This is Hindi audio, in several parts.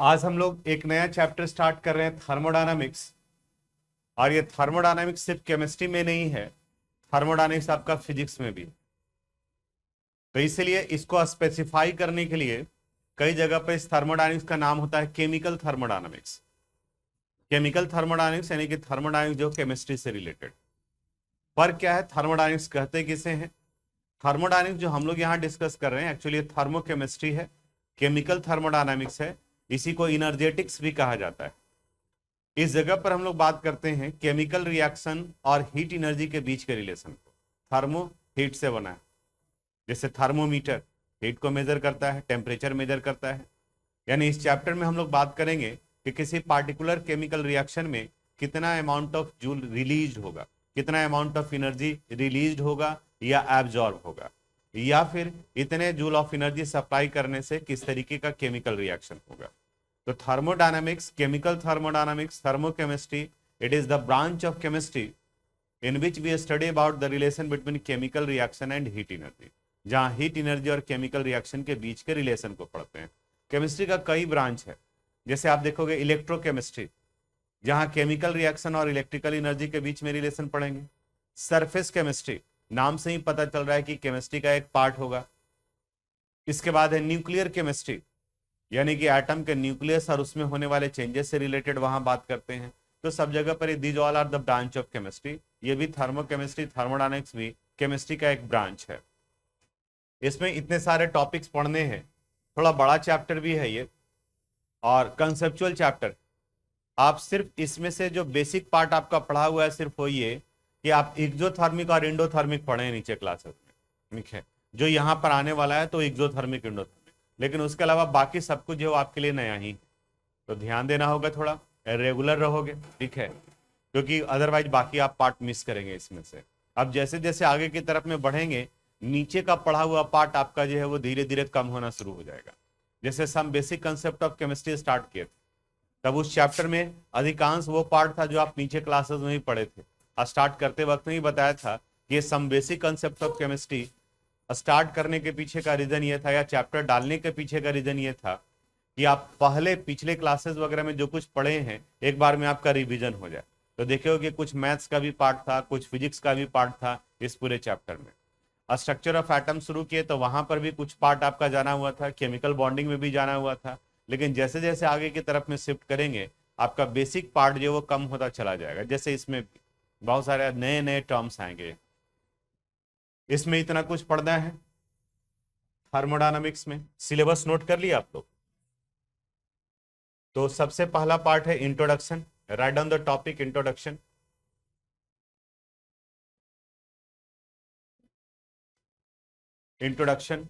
आज हम लोग एक नया चैप्टर स्टार्ट कर रहे हैं, थर्मोडायनामिक्स। और ये थर्मोडायनामिक्स सिर्फ केमिस्ट्री में नहीं है, थर्मोडायनामिक्स आपका फिजिक्स में भी। तो इसलिए इसको स्पेसिफाई करने के लिए कई जगह पर इस थर्मोडायनामिक्स का नाम होता है केमिकल थर्मोडायनामिक्स। केमिकल थर्मोडायनामिक्स यानी कि थर्मोडायनामिक्स जो केमिस्ट्री से रिलेटेड। पर क्या है, थर्मोडायनामिक्स कहते किसे हैं? थर्मोडायनामिक्स जो हम लोग यहाँ डिस्कस कर रहे हैं एक्चुअली थर्मोकेमिस्ट्री है, केमिकल थर्मोडायनामिक्स है। इसी को इनर्जेटिक्स भी कहा जाता है। इस जगह पर हम लोग बात करते हैं केमिकल रिएक्शन और हीट एनर्जी के बीच के रिलेशन को। थर्मो हीट से बना है, जैसे थर्मोमीटर हीट को मेजर करता है, टेम्परेचर मेजर करता है। यानी इस चैप्टर में हम लोग बात करेंगे कि किसी पार्टिकुलर केमिकल रिएक्शन में कितना अमाउंट ऑफ जूल रिलीज होगा, कितना अमाउंट ऑफ एनर्जी रिलीज होगा या एब्जॉर्ब होगा, या फिर इतने जूल ऑफ एनर्जी सप्लाई करने से किस तरीके का केमिकल रिएक्शन होगा। तो thermodynamics, chemical thermodynamics, thermochemistry, it is the branch of chemistry in which we study about the relation between chemical reaction and heat energy, जहां हीट एनर्जी और केमिकल रिएक्शन के बीच के रिलेशन को पढ़ते हैं। केमिस्ट्री का कई ब्रांच है, जैसे आप देखोगे इलेक्ट्रोकेमिस्ट्री, जहां केमिकल रिएक्शन और इलेक्ट्रिकल एनर्जी के बीच में रिलेशन पढ़ेंगे। सरफेस केमिस्ट्री, नाम से ही पता चल रहा है कि केमिस्ट्री का एक पार्ट होगा। इसके बाद है न्यूक्लियर केमिस्ट्री, यानी कि एटम के न्यूक्लियस और उसमें होने वाले चेंजेस से रिलेटेड वहां बात करते हैं। तो सब जगह पर these all are the branch of chemistry. ये भी थर्मोकेमिस्ट्री, थर्मोडायनेमिक्स भी केमिस्ट्री का एक ब्रांच है। इसमें इतने सारे टॉपिक्स पढ़ने हैं, थोड़ा बड़ा चैप्टर भी है ये और कंसेप्चुअल चैप्टर। आप सिर्फ इसमें से जो बेसिक पार्ट आपका पढ़ा हुआ है सिर्फ वो ये कि आप एक्सोथर्मिक और इंडोथर्मिक पढ़े हैं नीचे क्लासेस में, ठीक है। जो यहाँ पर आने वाला है तो एक्सोथर्मिक इंडोथर्मिक, लेकिन उसके अलावा बाकी सब कुछ जो आपके लिए नया ही। तो ध्यान देना होगा, थोड़ा रेगुलर रहोगे, ठीक है, क्योंकि अदरवाइज बाकी आप पार्ट मिस करेंगे इसमें से। अब जैसे जैसे आगे की तरफ में बढ़ेंगे, नीचे का पढ़ा हुआ पार्ट आपका जो है वो धीरे धीरे कम होना शुरू हो जाएगा। जैसे some basic concept of chemistry start किए थे, तब उस चैप्टर में अधिकांश वो पार्ट था जो आप नीचे क्लासेस में ही पढ़े थे। स्टार्ट करते वक्त में ही बताया था कि some basic concept of chemistry start करने के पीछे का रीजन ये था, या चैप्टर डालने के पीछे का रीजन ये था कि आप पहले पिछले क्लासेस वगैरह में जो कुछ पढ़े हैं एक बार में आपका रिवीजन हो जाए। तो देखिए कि कुछ मैथ्स का भी पार्ट था, कुछ फिजिक्स का भी पार्ट था इस पूरे चैप्टर में। स्ट्रक्चर ऑफ एटम शुरू किए तो वहां पर भी कुछ पार्ट आपका जाना हुआ था, केमिकल बॉन्डिंग में भी जाना हुआ था। लेकिन जैसे जैसे आगे की तरफ में शिफ्ट करेंगे आपका बेसिक पार्ट जो वो कम होता चला जाएगा। जैसे इसमें बहुत सारे नए नए टर्म्स आएंगे, इसमें इतना कुछ पढ़ना है थर्मोडायनामिक्स में। सिलेबस नोट कर लिया आप लोग? तो सबसे पहला पार्ट है introduction. Write down the topic introduction. Introduction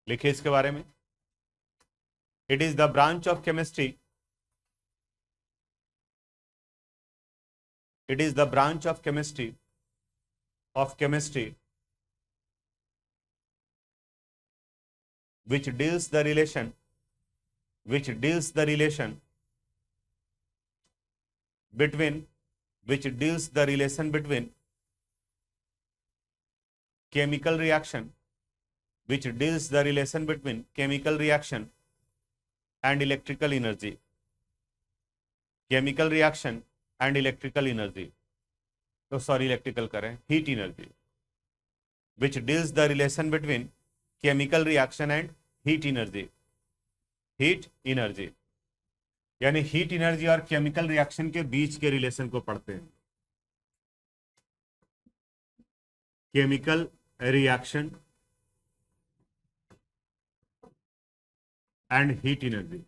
लिखिए इसके बारे में। It is the branch of chemistry, it is the branch of chemistry which deals the relation between chemical reaction and electrical energy, chemical reaction and electrical energy, तो सॉरी इलेक्ट्रिकल करें, heat energy, which deals the relation between chemical reaction and heat energy, यानी हीट एनर्जी और केमिकल रिएक्शन के बीच के रिलेशन को पढ़ते हैं। Chemical reaction and heat energy,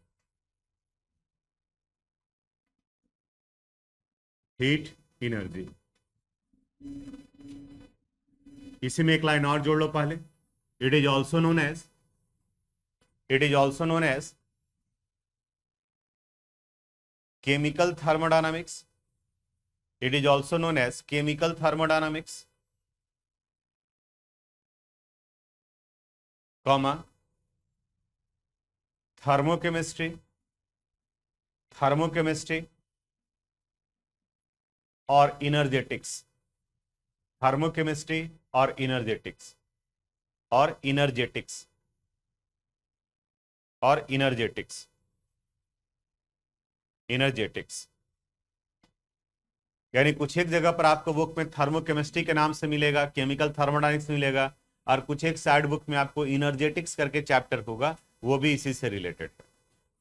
इसी में एक लाइन और जोड़ लो पहले। It is also known as chemical thermodynamics, comma thermochemistry और इनर्जेटिक्स, और इनर्जेटिक्स और इनर्जेटिक्स इनर्जेटिक्स यानी कुछ एक जगह पर आपको बुक में थर्मोकेमिस्ट्री के नाम से मिलेगा, केमिकल थर्मोडायनेमिक्स मिलेगा, और कुछ एक साइड बुक में आपको इनर्जेटिक्स करके चैप्टर होगा, वो भी इसी से रिलेटेड है।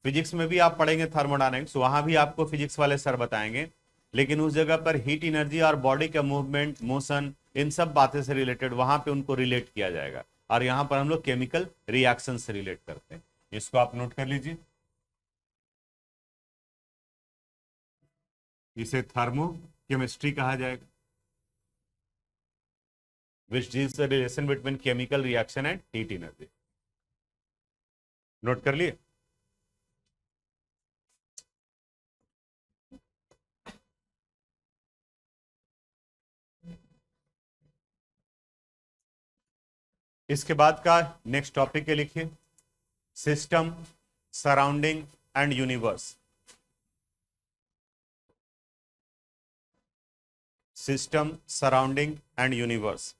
फिजिक्स में भी आप पढ़ेंगे थर्मोडायनेमिक्स, वहां भी आपको फिजिक्स वाले सर बताएंगे, लेकिन उस जगह पर हीट एनर्जी और बॉडी का मूवमेंट, मोशन, इन सब बातें से रिलेटेड वहां पे उनको रिलेट किया जाएगा, और यहां पर हम लोग केमिकल रिएक्शन से रिलेट करते हैं। इसको आप नोट कर लीजिए, इसे थर्मो केमिस्ट्री कहा जाएगा, which is the relation between chemical reaction and heat energy. Note कर लिए। इसके बाद का नेक्स्ट टॉपिक के लिखिए, system, surrounding and universe. System, surrounding and universe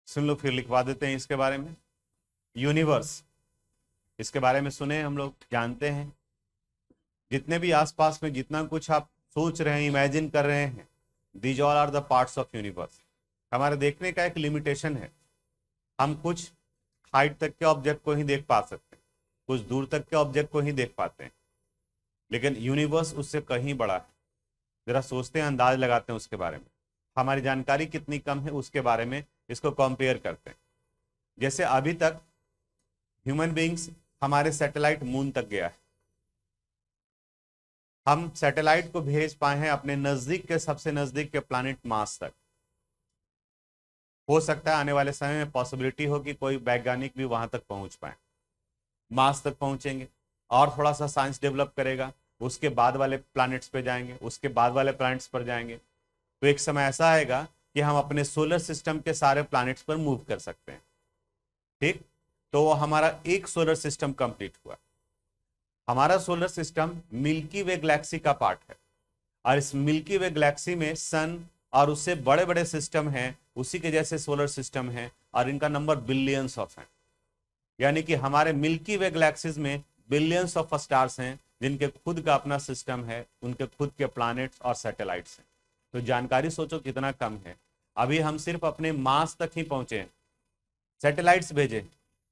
सुन लो, फिर लिखवा देते हैं इसके बारे में। यूनिवर्स, इसके बारे में सुने, हम लोग जानते हैं, जितने भी आसपास में जितना कुछ आप सोच रहे हैं, इमेजिन कर रहे हैं, these all are the parts of universe. हमारे देखने का एक लिमिटेशन है, हम कुछ हाइट तक के ऑब्जेक्ट को ही देख पा सकते हैं, कुछ दूर तक के ऑब्जेक्ट को ही देख पाते हैं, लेकिन यूनिवर्स उससे कहीं बड़ा है। जरा सोचते हैं, अंदाज लगाते हैं उसके बारे में, हमारी जानकारी कितनी कम है उसके बारे में, इसको कंपेयर करते हैं। जैसे अभी तक ह्यूमन बीइंग्स, हमारे सैटेलाइट मून तक गया है, हम सैटेलाइट को भेज पाए हैं अपने नजदीक के, सबसे नजदीक के प्लैनेट मार्स तक। हो सकता है आने वाले समय में पॉसिबिलिटी हो कि कोई वैज्ञानिक भी वहां तक पहुंच पाए, मार्स तक पहुंचेंगे, और थोड़ा सा साइंस डेवलप करेगा, उसके बाद वाले प्लैनेट्स पे जाएंगे, उसके बाद वाले प्लैनेट्स पर जाएंगे, तो एक समय ऐसा आएगा कि हम अपने सोलर सिस्टम के सारे प्लैनेट्स पर मूव कर सकते हैं। ठीक, तो हमारा एक सोलर सिस्टम कंप्लीट हुआ। हमारा सोलर सिस्टम मिल्की वे गैलेक्सी का पार्ट है, और इस मिल्की वे गैलेक्सी में सन और उससे बड़े बड़े सिस्टम हैं, उसी के जैसे सोलर सिस्टम है, और इनका नंबर बिलियंस ऑफ है। यानी कि हमारे मिल्की वे गैलेक्सीज में बिलियंस ऑफ स्टार्स हैं, जिनके खुद का अपना सिस्टम है, उनके खुद के प्लैनेट्स और सैटेलाइट्स हैं। तो जानकारी सोचो कितना कम है। अभी हम सिर्फ अपने मार्स तक ही पहुंचे हैं, सैटेलाइट्स भेजे,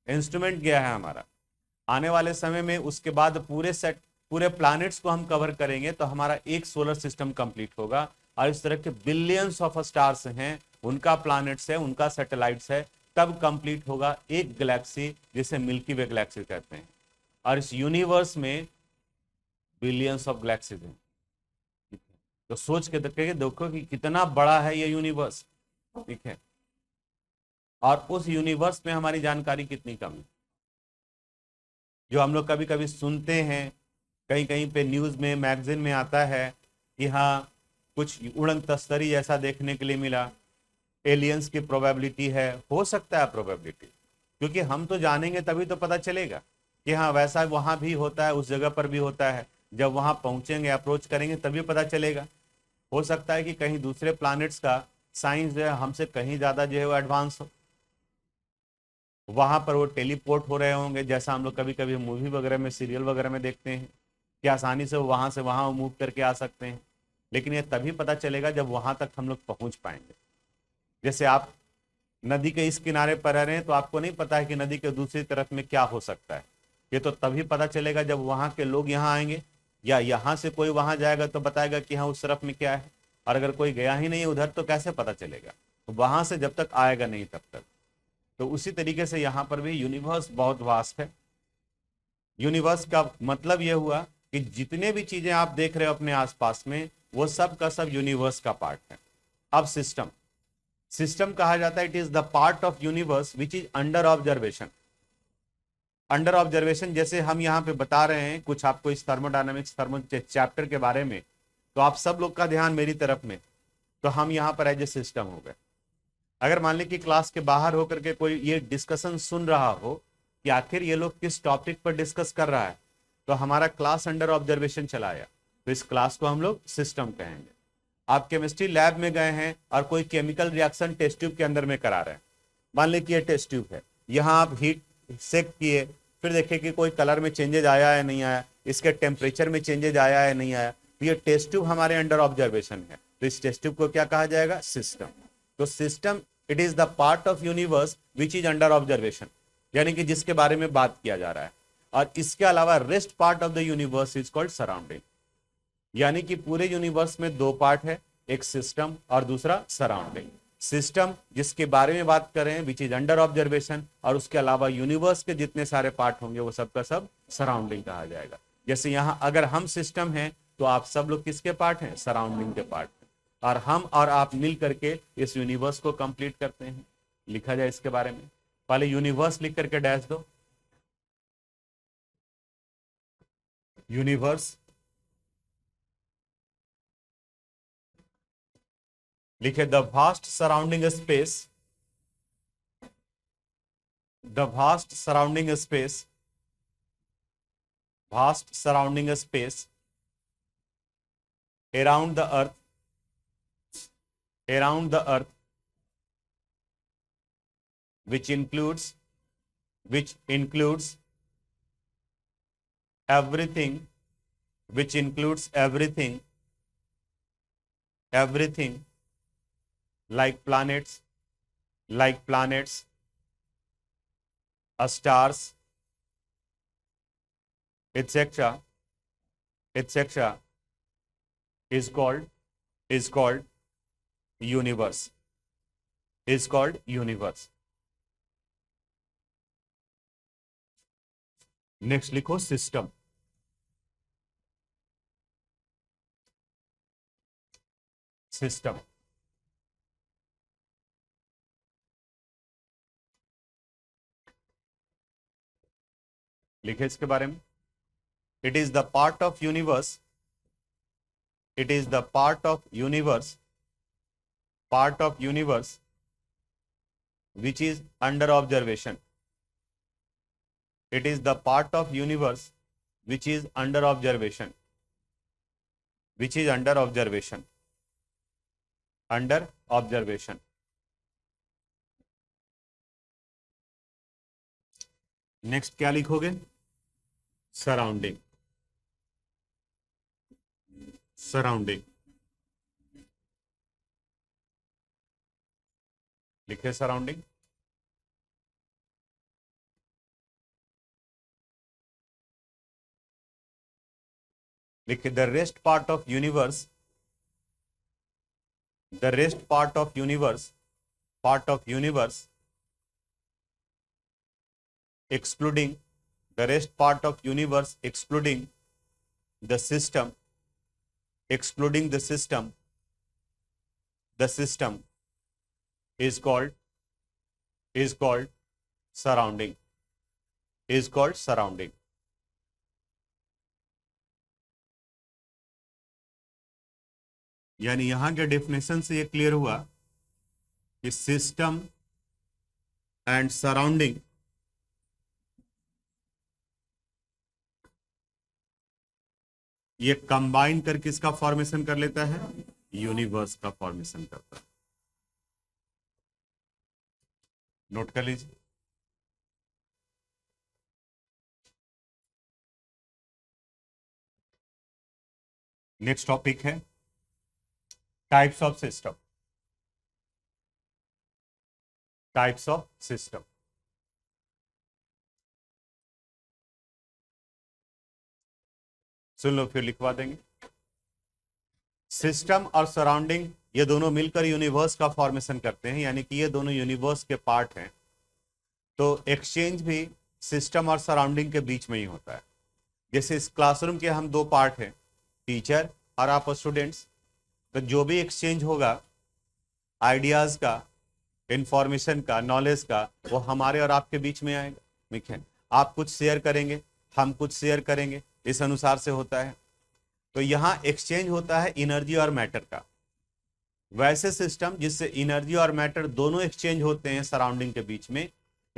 इंस्ट्रूमेंट गया है हमारा। आने वाले समय में उसके बाद पूरे प्लैनेट्स को हम कवर करेंगे, तो हमारा एक सोलर सिस्टम कंप्लीट होगा, और इस तरह के बिलियंस ऑफ स्टार्स हैं, उनका प्लैनेट्स है, उनका सैटेलाइट्स है, तब कंप्लीट होगा एक गैलेक्सी, जिसे मिल्की वे गैलेक्सी कहते हैं। और इस यूनिवर्स में बिलियंस ऑफ गैलेक्सीज हैं। तो सोच के देखो कि कितना बड़ा है ये यूनिवर्स, ठीक है, और उस यूनिवर्स में हमारी जानकारी कितनी कम है। जो हम लोग कभी कभी सुनते हैं, कहीं कहीं पे न्यूज में, मैगजीन में आता है कि हाँ कुछ उड़न तस्तरी जैसा देखने के लिए मिला, एलियंस की प्रोबेबिलिटी है, हो सकता है प्रोबेबिलिटी, क्योंकि हम तो जानेंगे तभी तो पता चलेगा कि हाँ वैसा वहां भी होता है, उस जगह पर भी होता है। जब वहां पहुंचेंगे, अप्रोच करेंगे, तभी पता चलेगा। हो सकता है कि कहीं दूसरे प्लैनेट्स का साइंस जो है हमसे कहीं ज्यादा जो है वो एडवांस हो, वहां पर वो टेलीपोर्ट हो रहे होंगे, जैसा हम लोग कभी कभी मूवी वगैरह में, सीरियल वगैरह में देखते हैं कि आसानी से वहां मूव करके आ सकते हैं। लेकिन ये तभी पता चलेगा जब वहां तक हम लोग पहुंच पाएंगे। जैसे आप नदी के इस किनारे पर रह रहे हैं, तो आपको नहीं पता है कि नदी के दूसरी तरफ में क्या हो सकता है। ये तो तभी पता चलेगा जब वहां के लोग यहाँ आएंगे, या यहाँ से कोई वहां जाएगा तो बताएगा कि हाँ उस तरफ में क्या है। और अगर कोई गया ही नहीं है उधर, तो कैसे पता चलेगा? तो वहां से जब तक आएगा नहीं तब तक। तो उसी तरीके से यहाँ पर भी यूनिवर्स बहुत वास्ट है। यूनिवर्स का मतलब यह हुआ कि जितने भी चीजें आप देख रहे हो अपने आसपास में, वो सब का सब यूनिवर्स का पार्ट है। अब सिस्टम कहा जाता है, it is the part of universe which is under observation. Under observation, जैसे हम यहाँ पे बता रहे हैं कुछ आपको इस थर्मोडायनामिक्स चैप्टर के बारे में, तो आप सब लोग का ध्यान मेरी तरफ में, तो हम यहाँ पर एज ए सिस्टम हो गए। अगर मान ली कि क्लास के बाहर होकर के कोई ये डिस्कशन सुन रहा हो, कि आखिर ये लोग किस टॉपिक पर डिस्कस कर रहा है, तो हमारा क्लास अंडर ऑब्जर्वेशन चलाया, तो इस क्लास को हम लोग सिस्टम कहेंगे। आप केमिस्ट्री लैब में गए हैं और कोई केमिकल रिएक्शन टेस्ट ट्यूब के अंदर में करा रहे हैं, मान ली कि ये टेस्ट ट्यूब है, यहाँ आप हीट सेक किए, फिर देखें कि कोई कलर में चेंजेज आया है नहीं आया, इसके टेम्परेचर में चेंजेज आया है नहीं आया, तो ये टेस्ट ट्यूब हमारे अंडर ऑब्जर्वेशन है, तो इस टेस्ट ट्यूब को क्या कहा जाएगा, सिस्टम। तो system it is the part of universe which is under observation, यानी कि जिसके बारे में बात किया जा रहा है। और इसके अलावा rest part of the universe is called surrounding, यानी कि पूरे यूनिवर्स में दो पार्ट है, एक सिस्टम और दूसरा सराउंडिंग। सिस्टम जिसके बारे में बात कर रहे हैं विच इज अंडर ऑब्जर्वेशन, और उसके अलावा यूनिवर्स के जितने सारे पार्ट होंगे वो सब का सब सराउंडिंग कहा जाएगा। जैसे यहां अगर हम सिस्टम हैं तो आप सब लोग किसके पार्ट हैं, सराउंडिंग के पार्ट हैं, और हम और आप मिल करके इस यूनिवर्स को कंप्लीट करते हैं। लिखा जाए इसके बारे में, पहले यूनिवर्स लिख करके डैश दो, यूनिवर्स लिखे, the vast surrounding space, the vast surrounding space, vast surrounding space around the earth, around the earth, which includes everything, which includes everything like planets, stars, etc., etc., is called universe, is called universe. Next लिखो सिस्टम, सिस्टम लिखे इसके बारे में, it is the part of universe, it is the part of universe which is under observation, it is the part of universe which is under observation, under observation. Next क्या लिखोगे, सराउंडिंग, सराउंडिंग लिखे, सराउंडिंग लिखे, the rest part of universe, the rest part of universe, excluding the rest part of universe, excluding the system, the system is called surrounding, यानी यहां के डेफिनेशन से ये क्लियर हुआ कि सिस्टम एंड सराउंडिंग ये कंबाइन कर किसका फॉर्मेशन कर लेता है, यूनिवर्स का फॉर्मेशन करता है। नोट कर लीजिए। नेक्स्ट टॉपिक है types of system, types of system. सुन लो फिर लिखवा देंगे। सिस्टम और सराउंडिंग ये दोनों मिलकर यूनिवर्स का फॉर्मेशन करते हैं, यानी कि ये दोनों यूनिवर्स के पार्ट हैं। तो एक्सचेंज भी सिस्टम और सराउंडिंग के बीच में ही होता है। जैसे इस क्लासरूम के हम दो पार्ट हैं, टीचर और आप स्टूडेंट्स, तो जो भी एक्सचेंज होगा आइडियाज़ का, इंफॉर्मेशन का, नॉलेज का, वो हमारे और आपके बीच में आएगा। ठीक है, आप कुछ शेयर करेंगे, हम कुछ शेयर करेंगे, इस अनुसार से होता है। तो यहाँ एक्सचेंज होता है एनर्जी और मैटर का। वैसे सिस्टम जिससे एनर्जी और मैटर दोनों एक्सचेंज होते हैं सराउंडिंग के बीच में,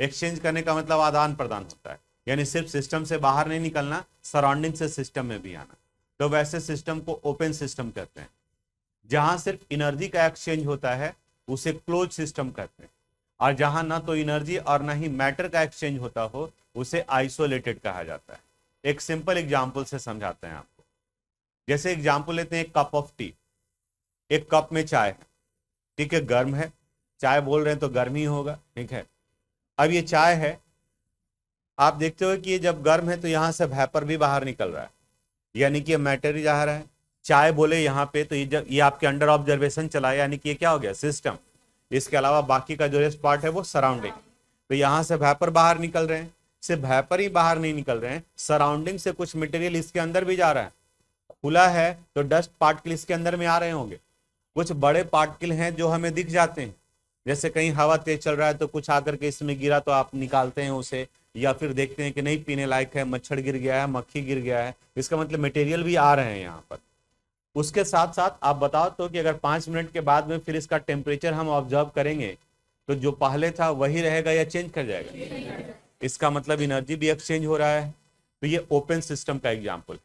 एक्सचेंज करने का मतलब आदान प्रदान होता है, यानी सिर्फ सिस्टम से बाहर नहीं निकलना, सराउंडिंग से सिस्टम में भी आना। तो वैसे सिस्टम को ओपन सिस्टम कहते हैं। जहां सिर्फ एनर्जी का एक्सचेंज होता है उसे क्लोज सिस्टम कहते हैं, और जहां ना तो एनर्जी और ना ही मैटर का एक्सचेंज होता हो उसे आइसोलेटेड कहा जाता है। एक सिंपल एग्जांपल से समझाते हैं आपको। जैसे एग्जांपल लेते हैं, एक कप ऑफ टी, एक कप में चाय है, ठीक है, गर्म है, चाय बोल रहे हैं तो गर्म ही होगा, ठीक है। अब ये चाय है, आप देखते हो कि ये जब गर्म है तो यहां से वेपर भी बाहर निकल रहा है, यानी कि ये मैटर ही जा रहा है। चाय बोले यहाँ पे तो ये आपके अंडर ऑब्जर्वेशन चला है, यानी कि ये क्या हो गया, सिस्टम। इसके अलावा बाकी का जो रेस्ट पार्ट है वो सराउंडिंग। तो यहाँ से वेपर बाहर निकल रहे हैं, सिर्फ वेपर ही बाहर नहीं निकल रहे हैं, सराउंडिंग से कुछ मटेरियल इसके अंदर भी जा रहा है। खुला है तो डस्ट पार्टिकल इसके अंदर में आ रहे होंगे, कुछ बड़े पार्टिकल हैं जो हमें दिख जाते हैं, जैसे कहीं हवा तेज चल रहा है तो कुछ आकर के इसमें गिरा तो आप निकालते हैं उसे, या फिर देखते हैं कि नहीं पीने लायक है, मच्छर गिर गया है, मक्खी गिर गया है, इसका मतलब मटेरियल भी आ रहे हैं यहाँ पर। उसके साथ साथ आप बताओ तो कि अगर 5 मिनट के बाद में फिर इसका टेम्परेचर हम ऑब्जर्व करेंगे तो जो पहले था वही रहेगा या चेंज कर जाएगा? इसका मतलब एनर्जी भी एक्सचेंज हो रहा है। तो ये ओपन सिस्टम का एग्जाम्पल।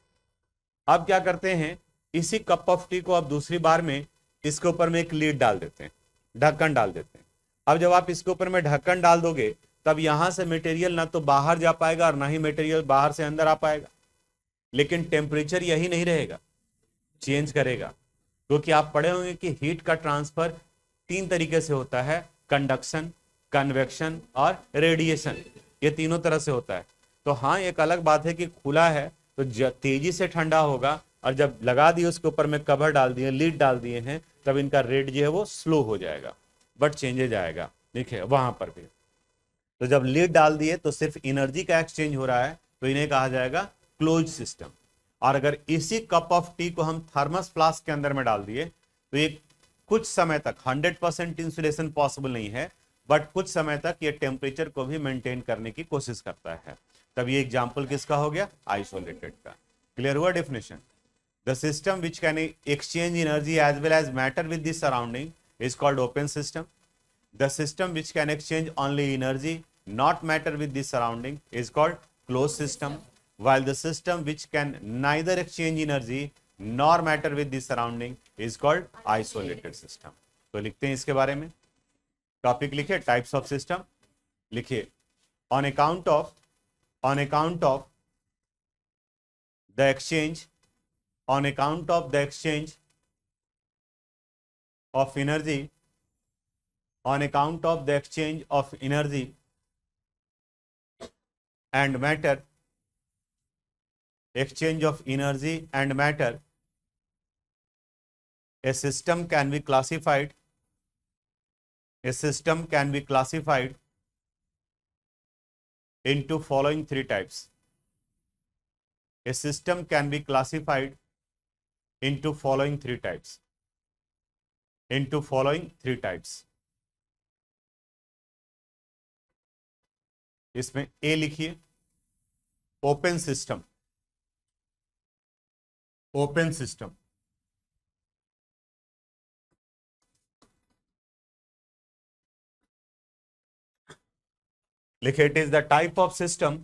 अब क्या करते हैं, इसी कप ऑफ टी को अब दूसरी बार में इसके ऊपर में एक लीड डाल देते हैं, ढक्कन डाल देते हैं। अब जब आप इसके ऊपर में ढक्कन डाल दोगे तब यहां से मटेरियल ना तो बाहर जा पाएगा और ना ही मटेरियल बाहर से अंदर आ पाएगा, लेकिन टेम्परेचर यही नहीं रहेगा, चेंज करेगा। क्योंकि आप पढ़े होंगे कि हीट का ट्रांसफर 3 तरीके से होता है, कंडक्शन, कन्वेक्शन और रेडिएशन, ये तीनों तरह से होता है। तो हाँ, एक अलग बात है कि खुला है तो तेजी से ठंडा होगा, और जब लगा दिए उसके ऊपर में कवर डाल दिए, लीड डाल दिए हैं, तब इनका रेट जो है वो स्लो हो जाएगा, बट चेंजेज आएगा, देखिए वहां पर भी। तो जब लीड डाल दिए तो सिर्फ एनर्जी का एक्सचेंज हो रहा है, तो इन्हें कहा जाएगा क्लोज सिस्टम। और अगर इसी कप ऑफ टी को हम थर्मस फ्लास्क के अंदर में डाल दिए तो ये कुछ समय तक 100% इंसुलेशन पॉसिबल नहीं है, बट कुछ समय तक ये टेम्परेचर को भी मेंटेन करने की कोशिश करता है। तब ये एग्जांपल किसका हो गया, आइसोलेटेड का। क्लियर हुआ definition? The system which can exchange energy as well as matter with the surrounding is called open system. The system which can exchange only energy, not matter with the surrounding, is called closed system, while the system which can neither exchange energy nor matter with the surrounding is called isolated system. तो लिखते हैं इसके बारे में, टॉपिक लिखिए, टाइप्स ऑफ सिस्टम लिखिए। on account of the exchange of energy, on account of the exchange of energy and matter, exchange of energy and matter, a system can be classified into following 3 types. A system can be classified into following 3 types. इसमें ए लिखिए, ओपन सिस्टम। लिखिए, it is the type of system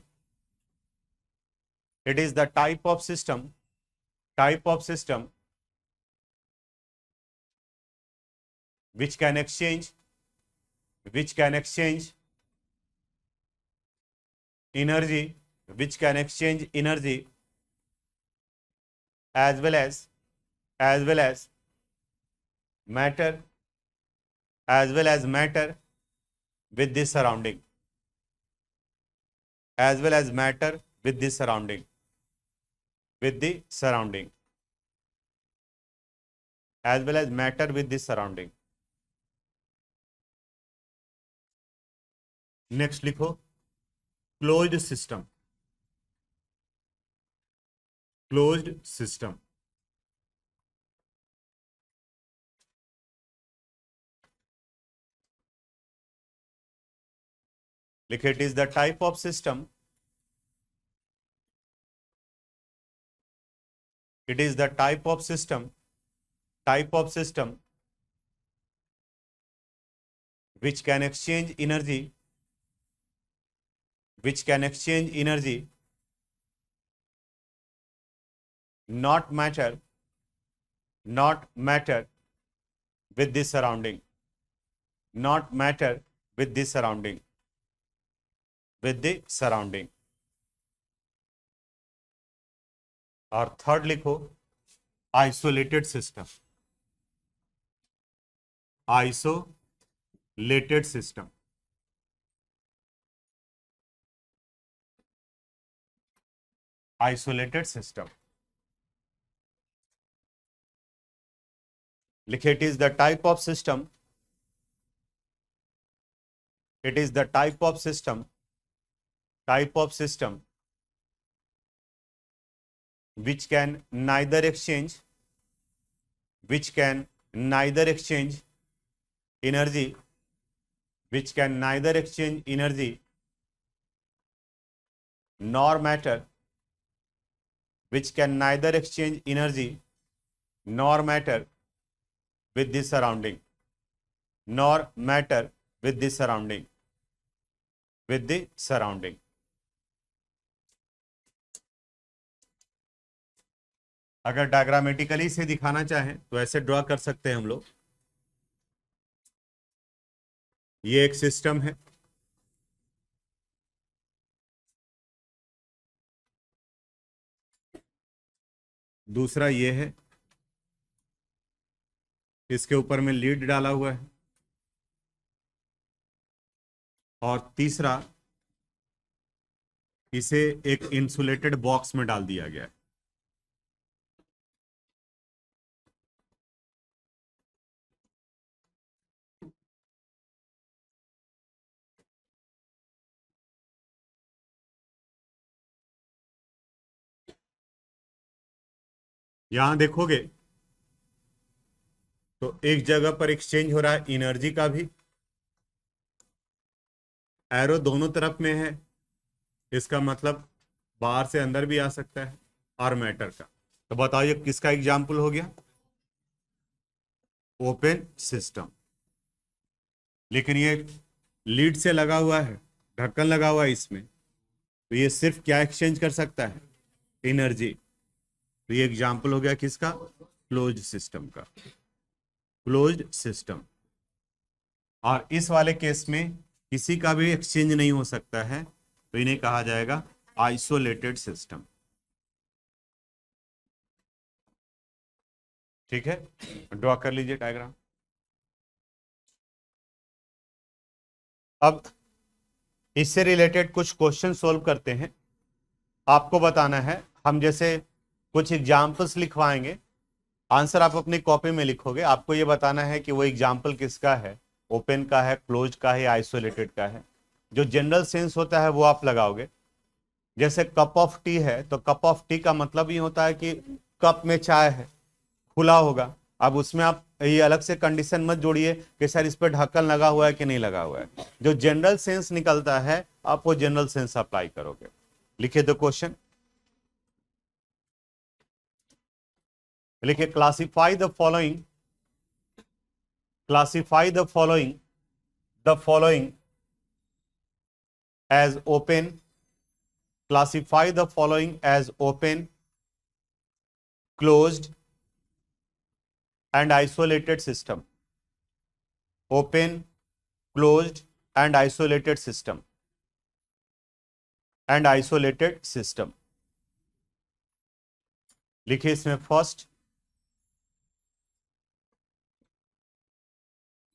which can exchange energy as well as matter with the surrounding, next लिखो, क्लोज्ड सिस्टम। लिखे, it is the type of system which can exchange energy which can exchange energy, not matter with the surrounding, not matter with the surrounding, और थर्ड लिखो isolated system, isolated system, isolated system लिखे, it is the type of system, it is the type of system which can neither exchange energy, nor matter, with the surrounding, अगर डायग्रामेटिकली से दिखाना चाहें तो ऐसे ड्रॉ कर सकते हैं हम लोग। ये एक सिस्टम है, दूसरा ये है, इसके ऊपर में लीड डाला हुआ है, और तीसरा इसे एक इंसुलेटेड बॉक्स में डाल दिया गया है। यहां देखोगे तो एक जगह पर एक्सचेंज हो रहा है एनर्जी का भी, एरो दोनों तरफ में है, इसका मतलब बाहर से अंदर भी आ सकता है, और मैटर का। तो बताओ ये किसका एग्जाम्पल हो गया? Open system. लेकिन ये लीड से लगा हुआ है, ढक्कन लगा हुआ है इसमें, तो ये सिर्फ क्या एक्सचेंज कर सकता है? एनर्जी। तो ये एग्जाम्पल हो गया किसका? क्लोज्ड सिस्टम का, क्लोज्ड सिस्टम। और इस वाले केस में किसी का भी एक्सचेंज नहीं हो सकता है, तो इन्हें कहा जाएगा आइसोलेटेड सिस्टम। ठीक है, ड्रॉ कर लीजिए डायग्राम। अब इससे रिलेटेड कुछ क्वेश्चन सोल्व करते हैं। आपको बताना है, हम जैसे कुछ एग्जाम्पल्स लिखवाएंगे, आंसर आप अपनी कॉपी में लिखोगे। आपको ये बताना है कि वो एग्जाम्पल किसका है, ओपन का है, क्लोज का है, आइसोलेटेड का है। जो जनरल सेंस होता है वो आप लगाओगे। जैसे कप ऑफ टी है, तो कप ऑफ टी का मतलब ये होता है कि कप में चाय है, खुला होगा। अब उसमें आप ये अलग से कंडीशन मत जोड़िए कि सर इस पर ढक्कन लगा हुआ है कि नहीं लगा हुआ है। जो जनरल सेंस निकलता है आप वो जनरल सेंस अप्लाई करोगे। लिखिए द क्वेश्चन, लिखिए classify the following as open, classify the following as open, closed and isolated system. Open, closed and isolated system. लिखिए इसमें first,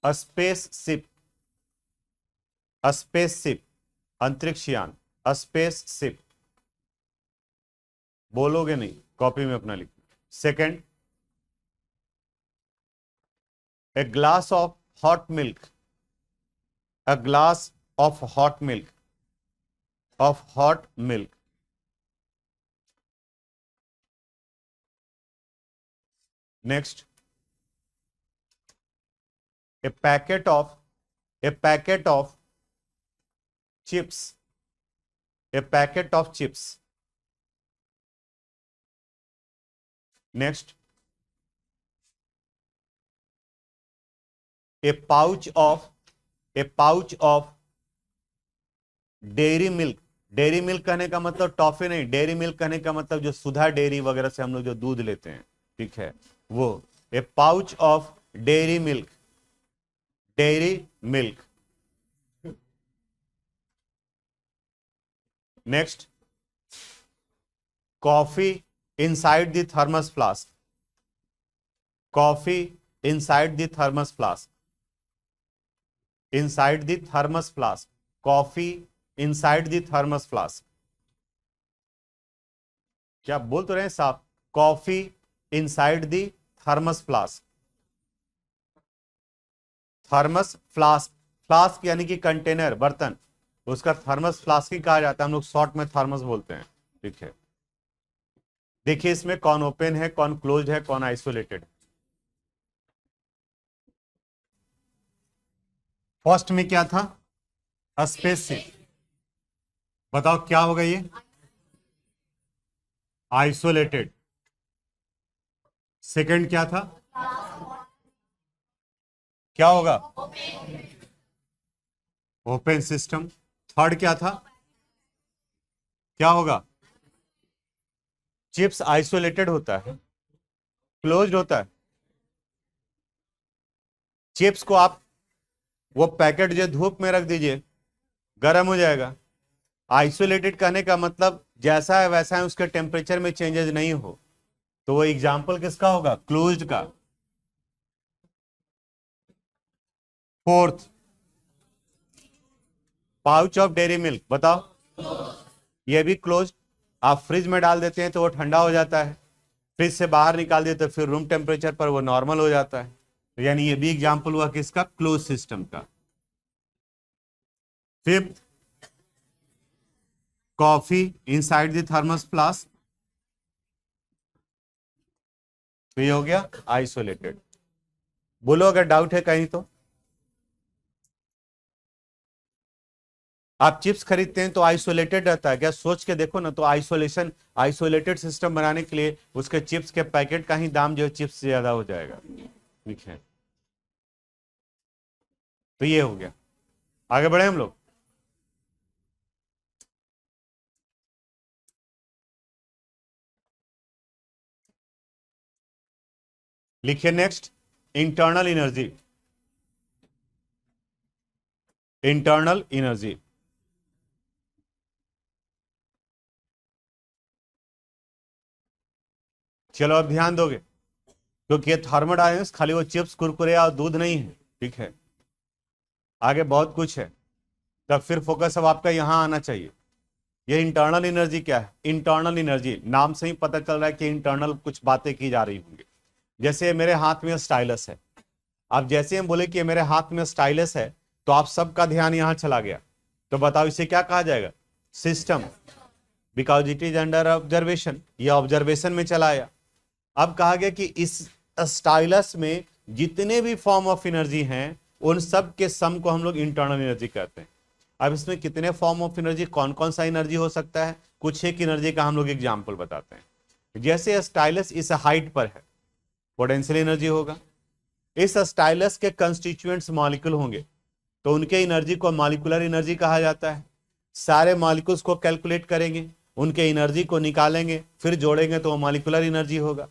a spaceship, अंतरिक्षयान, a spaceship। बोलोगे नहीं, कॉपी में अपना लिखो। Second, a glass of hot milk, next, a packet of chips, next, a pouch of dairy milk, dairy milk कहने का मतलब टॉफी नहीं, डेयरी मिल्क कहने का मतलब जो सुधा डेयरी वगैरह से हम लोग जो दूध लेते हैं, ठीक है, वो। A pouch of dairy milk, dairy milk. Next, coffee inside the thermos flask, coffee inside the thermos flask, inside the thermos flask, coffee inside the thermos flask. क्या बोल तो रहे हैं साहब, coffee inside the thermos flask, thermos flask, flask यानी कि कंटेनर, बर्तन, उसका थर्मस फ्लास्क ही कहा जाता है, हम लोग शॉर्ट में थर्मस बोलते हैं, ठीक है। देखिए इसमें कौन ओपन है, कौन क्लोज है, कौन आइसोलेटेड है। फर्स्ट में क्या था, स्पेसिस, बताओ क्या होगा ये, आइसोलेटेड। सेकंड क्या था, क्या होगा, ओपन सिस्टम। थर्ड क्या था, क्या होगा, चिप्स आइसोलेटेड होता है, क्लोज्ड होता है। चिप्स को आप वो पैकेट जो धूप में रख दीजिए, गर्म हो जाएगा। आइसोलेटेड कहने का मतलब जैसा है वैसा है, उसके टेम्परेचर में चेंजेस नहीं हो, तो वो एग्जाम्पल किसका होगा, क्लोज्ड का। Fourth, pouch of dairy milk, बताओ, ये भी क्लोज्ड। आप फ्रिज में डाल देते हैं तो वो ठंडा हो जाता है, फ्रिज से बाहर निकाल देते तो फिर रूम टेम्परेचर पर वो नॉर्मल हो जाता है, तो यानी ये भी एग्जाम्पल हुआ किसका, क्लोज सिस्टम का। Fifth, coffee inside the thermos flask, तो ये हो गया आइसोलेटेड। बोलो अगर डाउट है कहीं तो। आप चिप्स खरीदते हैं तो आइसोलेटेड रहता है क्या, सोच के देखो ना, तो आइसोलेशन, आइसोलेटेड सिस्टम बनाने के लिए उसके चिप्स के पैकेट का ही दाम जो है चिप्स से ज्यादा हो जाएगा, ठीक है। तो ये हो गया, आगे बढ़े हम लोग। लिखिए next, internal energy, internal energy. चलो अब ध्यान दोगे, क्योंकि ये थर्मोडायनेमिक्स खाली वो चिप्स कुरकुरे और दूध नहीं है, ठीक है, आगे बहुत कुछ है, तब फिर फोकस अब आपका यहां आना चाहिए। ये इंटरनल एनर्जी क्या है, इंटरनल एनर्जी नाम से ही पता चल रहा है कि इंटरनल कुछ बातें की जा रही होंगी। जैसे मेरे हाथ में स्टाइलस है, अब जैसे हम बोले कि मेरे हाथ में स्टाइलस है, तो आप सबका ध्यान यहां चला गया, तो बताओ इसे क्या कहा जाएगा, system, because it is under observation, ये ऑब्जर्वेशन में चला आया। अब कहा गया कि इस स्टाइलस में जितने भी फॉर्म ऑफ एनर्जी हैं उन सब के सम को हम लोग इंटरनल एनर्जी कहते हैं। अब इसमें कितने फॉर्म ऑफ एनर्जी, कौन कौन सा एनर्जी हो सकता है, कुछ एक एनर्जी का हम लोग एग्जाम्पल बताते हैं। जैसे स्टाइलस इस हाइट पर है, पोटेंशियल एनर्जी होगा। इस स्टाइलस के कंस्टिट्यूएंट्स मॉलिक्यूल होंगे, तो उनके एनर्जी को मॉलिक्यूलर एनर्जी कहा जाता है। सारे मॉलिक्यूल्स को कैलकुलेट करेंगे, उनके एनर्जी को निकालेंगे, फिर जोड़ेंगे तो वो मॉलिक्यूलर एनर्जी होगा।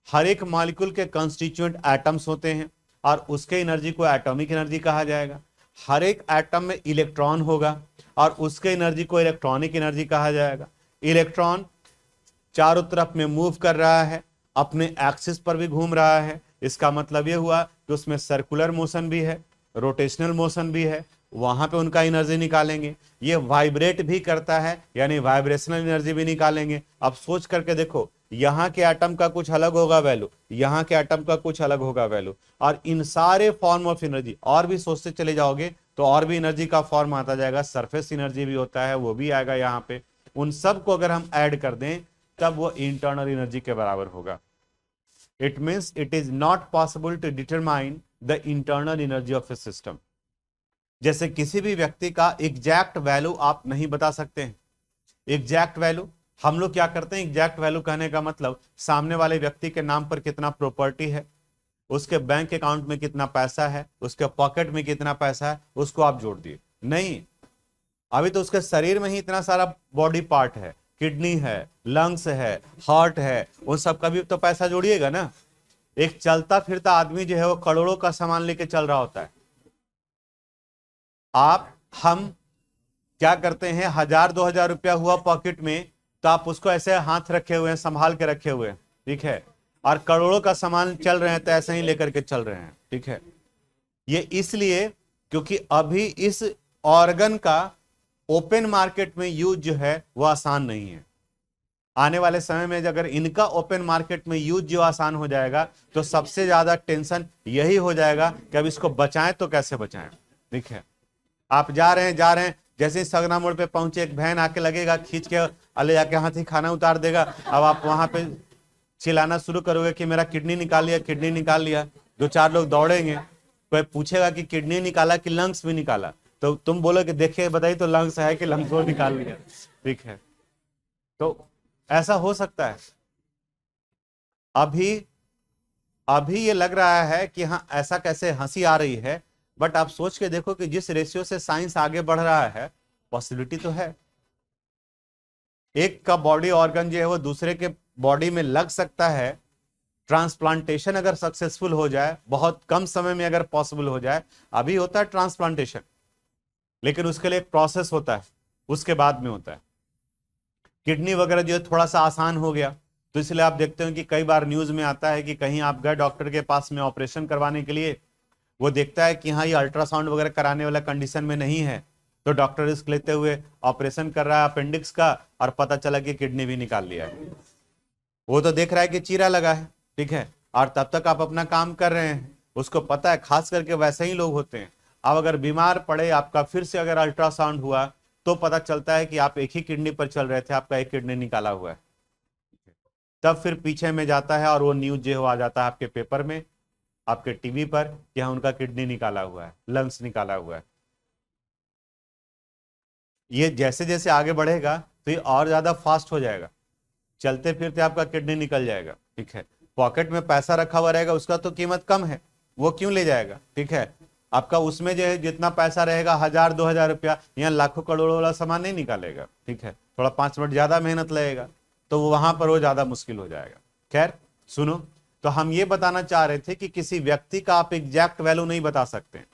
हर एक मॉलिक्यूल के कंस्टिट्यूएंट एटम्स होते हैं और उसके एनर्जी को एटॉमिक एनर्जी कहा जाएगा। हर एक एटम में इलेक्ट्रॉन होगा और उसके एनर्जी को इलेक्ट्रॉनिक एनर्जी कहा जाएगा। इलेक्ट्रॉन चारों तरफ में मूव कर रहा है, अपने एक्सिस पर भी घूम रहा है, इसका मतलब यह हुआ कि उसमें सर्कुलर मोशन भी है, रोटेशनल मोशन भी है, वहां पे उनका एनर्जी निकालेंगे। ये वाइब्रेट भी करता है, यानी वाइब्रेशनल एनर्जी भी निकालेंगे। अब सोच करके देखो, यहाँ के एटम का कुछ अलग होगा वैल्यू, यहाँ के एटम का कुछ अलग होगा वैल्यू, और इन सारे फॉर्म ऑफ एनर्जी और भी सोचते चले जाओगे तो और भी एनर्जी का फॉर्म आता जाएगा, सरफेस एनर्जी भी होता है, वो भी आएगा यहाँ पे। उन सब को अगर हम ऐड कर दें तब वो इंटरनल एनर्जी के बराबर होगा। It means it is not possible to determine the internal energy of a system. जैसे किसी भी व्यक्ति का एग्जैक्ट वैल्यू आप नहीं बता सकते हैं। एग्जैक्ट वैल्यू हम लोग क्या करते हैं, एग्जैक्ट वैल्यू कहने का मतलब सामने वाले व्यक्ति के नाम पर कितना प्रॉपर्टी है, उसके बैंक अकाउंट में कितना पैसा है, उसके पॉकेट में कितना पैसा है, उसको आप जोड़ दिए। नहीं, अभी तो उसके शरीर में ही इतना सारा बॉडी पार्ट है, किडनी है, लंग्स है, हार्ट है, उन सब का भी तो पैसा जोड़िएगा ना। एक चलता फिरता आदमी जो है वो करोड़ों का सामान लेके चल रहा होता है। हम क्या करते हैं, 1000-2000 रुपया हुआ पॉकेट में, तो आप उसको ऐसे हाथ रखे हुए हैं, संभाल के रखे हुए हैं, ठीक है। और करोड़ों का सामान चल रहे हैं तो ऐसे ही लेकर के चल रहे हैं, ठीक है। ये इसलिए क्योंकि अभी इस ऑर्गन का ओपन मार्केट में यूज जो है वो आसान नहीं है। आने वाले समय में अगर इनका ओपन मार्केट में यूज जो आसान हो जाएगा तो सबसे ज्यादा टेंशन यही हो जाएगा कि अब इसको बचाएं तो कैसे बचाएं, ठीक है। आप जा रहे हैं, जैसे ही सगना मोड़ पे पहुंचे एक वैन आके लगेगा, खींच के ले जाके हाथ ही खाना उतार देगा। अब आप वहां पे चिल्लाना शुरू करोगे कि मेरा किडनी निकाल लिया, किडनी निकाल लिया। 2-4 लोग दौड़ेंगे, कोई पूछेगा कि किडनी निकाला कि लंग्स भी निकाला, तो तुम बोलोगे देखिए बताइए तो लंग्स है कि लंग्स को निकाल लिया, ठीक है। तो ऐसा हो सकता है। अभी अभी ये लग रहा है कि हाँ ऐसा कैसे, हंसी आ रही है, बट आप सोच के देखो कि जिस रेशियो से साइंस आगे बढ़ रहा है, पॉसिबिलिटी तो है। एक का बॉडी ऑर्गन जो है वो दूसरे के बॉडी में लग सकता है। ट्रांसप्लांटेशन अगर सक्सेसफुल हो जाए, बहुत कम समय में अगर पॉसिबल हो जाए, अभी होता है ट्रांसप्लांटेशन, लेकिन उसके लिए एक प्रोसेस होता है, उसके बाद में होता है। किडनी वगैरह जो है थोड़ा सा आसान हो गया, तो इसलिए आप देखते हो कि कई बार न्यूज में आता है कि कहीं आप गए डॉक्टर के पास में ऑपरेशन करवाने के लिए, वो देखता है कि हाँ ये अल्ट्रासाउंड वगैरह कराने वाला कंडीशन में नहीं है, तो डॉक्टर रिस्क लेते हुए ऑपरेशन कर रहा है अपेंडिक्स का, और पता चला कि किडनी भी निकाल लिया है। वो तो देख रहा है कि चीरा लगा है, ठीक है, और तब तक आप अपना काम कर रहे हैं। उसको पता है, खास करके वैसे ही लोग होते हैं। अब अगर बीमार पड़े, आपका फिर से अगर अल्ट्रासाउंड हुआ, तो पता चलता है कि आप एक ही किडनी पर चल रहे थे, आपका एक किडनी निकाला हुआ है। तब फिर पीछे में जाता है और वो न्यूज जो आ जाता है आपके पेपर में, आपके टीवी पर, कि हाँ उनका किडनी निकाला हुआ है, लंग्स निकाला हुआ है। ये जैसे जैसे आगे बढ़ेगा तो ये और ज्यादा फास्ट हो जाएगा। चलते फिरते आपका किडनी निकल जाएगा, ठीक है। पॉकेट में पैसा रखा हुआ रहेगा, उसका तो कीमत कम है, वो क्यों ले जाएगा, ठीक है। आपका उसमें जो है जितना पैसा रहेगा, 1000-2000 रुपया, यहाँ लाखों करोड़ों वाला सामान नहीं निकालेगा, ठीक है। थोड़ा 5 मिनट ज्यादा मेहनत लगेगा, तो वहां पर वो ज्यादा मुश्किल हो जाएगा। खैर सुनो, तो हम ये बताना चाह रहे थे कि किसी व्यक्ति का आप एग्जैक्ट वैल्यू नहीं बता सकते।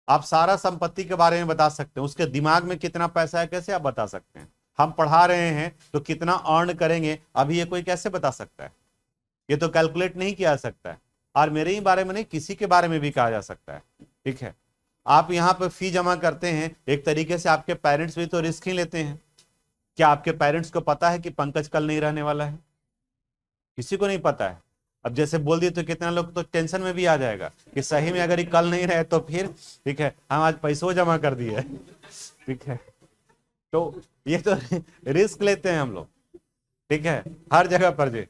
आप सारा संपत्ति के बारे में बता सकते हैं, उसके दिमाग में कितना पैसा है कैसे आप बता सकते हैं। हम पढ़ा रहे हैं तो कितना अर्न करेंगे, अभी ये कोई कैसे बता सकता है? ये तो कैलकुलेट नहीं किया जा सकता है। और मेरे ही बारे में नहीं, किसी के बारे में भी कहा जा सकता है, ठीक है। आप यहाँ पे फी जमा करते हैं, एक तरीके से आपके पेरेंट्स भी तो रिस्क ही लेते हैं। क्या आपके पेरेंट्स को पता है कि पंकज कल नहीं रहने वाला है? किसी को नहीं पता है। अब जैसे बोल दिए तो कितना लोग तो टेंशन में भी आ जाएगा कि सही में अगर ये कल नहीं रहे तो फिर, ठीक है, हम आज पैसों जमा कर दिए, ठीक है। तो ये तो रिस्क लेते हैं हम लोग, ठीक है, हर जगह पर जे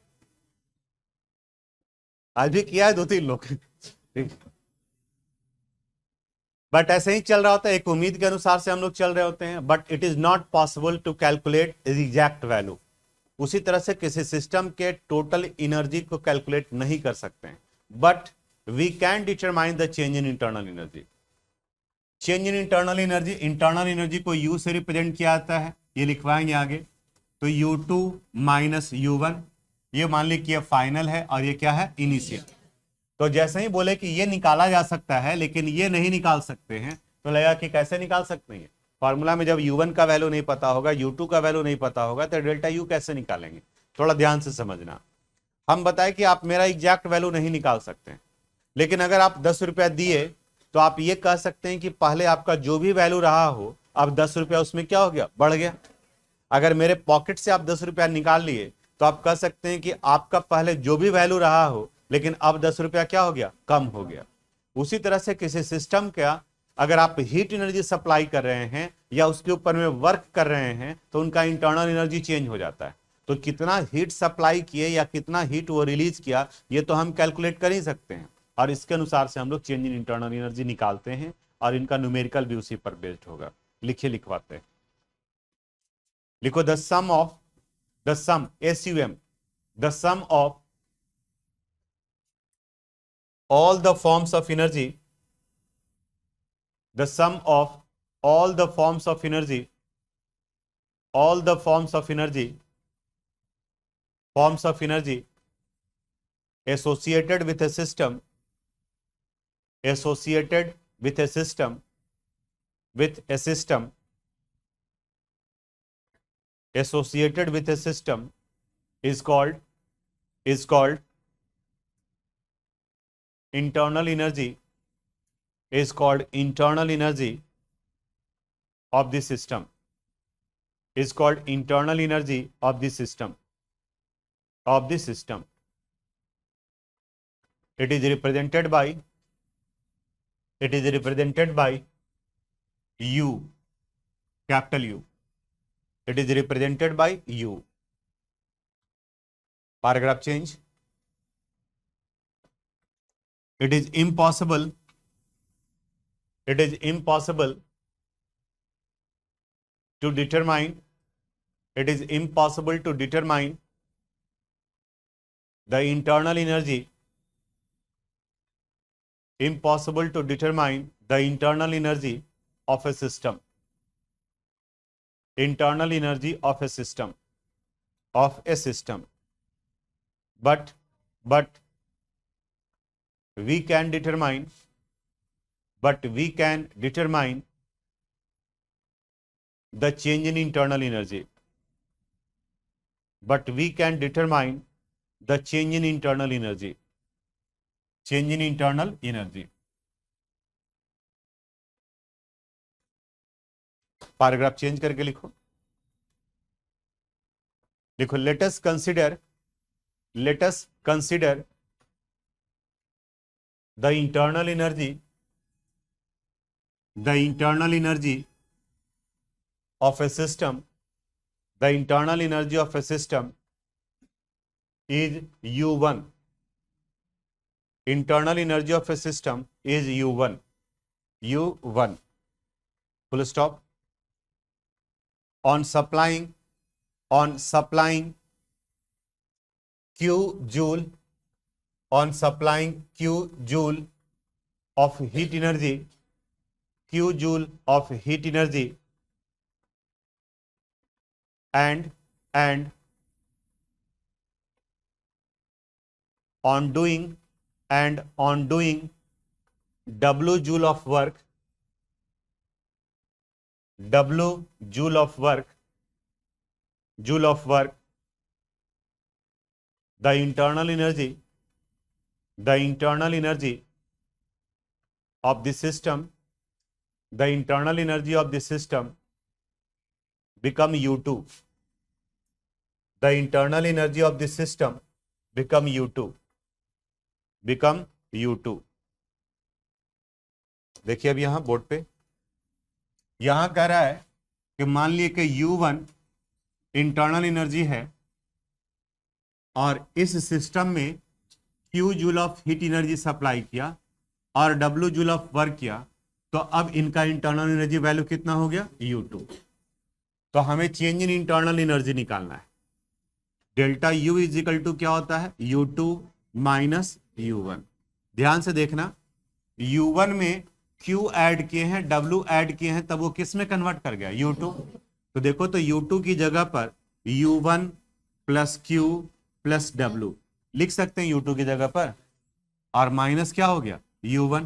आज भी किया है 2-3 लोग, ठीक। बट ऐसे ही चल रहा होता है, एक उम्मीद के अनुसार से हम लोग चल रहे होते हैं, but it is not possible to calculate exact value. उसी तरह से किसी सिस्टम के टोटल एनर्जी को कैलकुलेट नहीं कर सकते हैं, but we can determine the change in internal energy. Change in internal energy को यू से रिप्रेजेंट किया जाता है, ये लिखवाएंगे आगे। तो U2 माइनस U1, ये मान ली कि ये फाइनल है और ये क्या है, इनिशियल। तो जैसे ही बोले कि ये निकाला जा सकता है लेकिन ये नहीं निकाल सकते हैं, तो लगा कि कैसे निकाल सकते हैं। फॉर्मूला में जब U1 का वैल्यू नहीं पता होगा, U2 का वैल्यू नहीं पता होगा, तो डेल्टा U कैसे निकालेंगे? थोड़ा ध्यान से समझना। हम बताए कि आप मेरा एग्जैक्ट वैल्यू नहीं निकाल सकते, लेकिन अगर आप 10 रुपया दिए तो आप ये कह सकते हैं कि पहले आपका जो भी वैल्यू रहा हो, अब 10 रुपया उसमें क्या हो गया, बढ़ गया। अगर मेरे पॉकेट से आप 10 रुपया निकाल लिए तो आप कह सकते हैं कि आपका पहले जो भी वैल्यू रहा हो, लेकिन अब 10 रुपया क्या हो गया, कम हो गया। उसी तरह से किसी सिस्टम का अगर आप हीट एनर्जी सप्लाई कर रहे हैं या उसके ऊपर में वर्क कर रहे हैं, तो उनका इंटरनल एनर्जी चेंज हो जाता है। तो कितना हीट सप्लाई किए या कितना हीट वो रिलीज किया, ये तो हम कैलकुलेट कर ही सकते हैं, और इसके अनुसार से हम लोग चेंज इन इंटरनल एनर्जी निकालते हैं, और इनका न्यूमेरिकल भी उसी पर बेस्ड होगा। लिखिए, लिखवाते हैं। लिखो, the sum of SUM, the sum of all the forms of energy, the sum of all the forms of energy, all the forms of energy associated with a system, associated with a system, associated with a system is called internal energy, is called internal energy of the system, is called internal energy of the system, it is represented by U, capital U. It is represented by U. Paragraph change. It is impossible to determine the internal energy, of a system, but we can determine the change in internal energy, paragraph change करके लिखो let us consider the internal energy of a system, is U1. Internal energy of a system is U1. Full stop. On supplying Q joule of heat energy, and on doing W joule of work, the internal energy of the system, become U2. The internal energy of the system become U2. देखिए अब यहां बोर्ड पे यहां कह रहा है कि मान लिए कि U1 इंटरनल एनर्जी है और इस सिस्टम में Q joule of heat energy supply किया और W जूल ऑफ वर्क किया, तो अब इनका इंटरनल एनर्जी वैल्यू कितना हो गया? U2. तो हमें चेंज इन इंटरनल एनर्जी निकालना है. Delta U is equal to क्या होता है? U2 minus U1. ध्यान से देखना, U1 में Q ऐड किए हैं, W ऐड किए हैं, तब वो किस में कन्वर्ट कर गया? U2. तो देखो, तो U2 की जगह पर U1 plus Q plus W लिख सकते हैं U2 की जगह पर, और माइनस क्या हो गया? U1.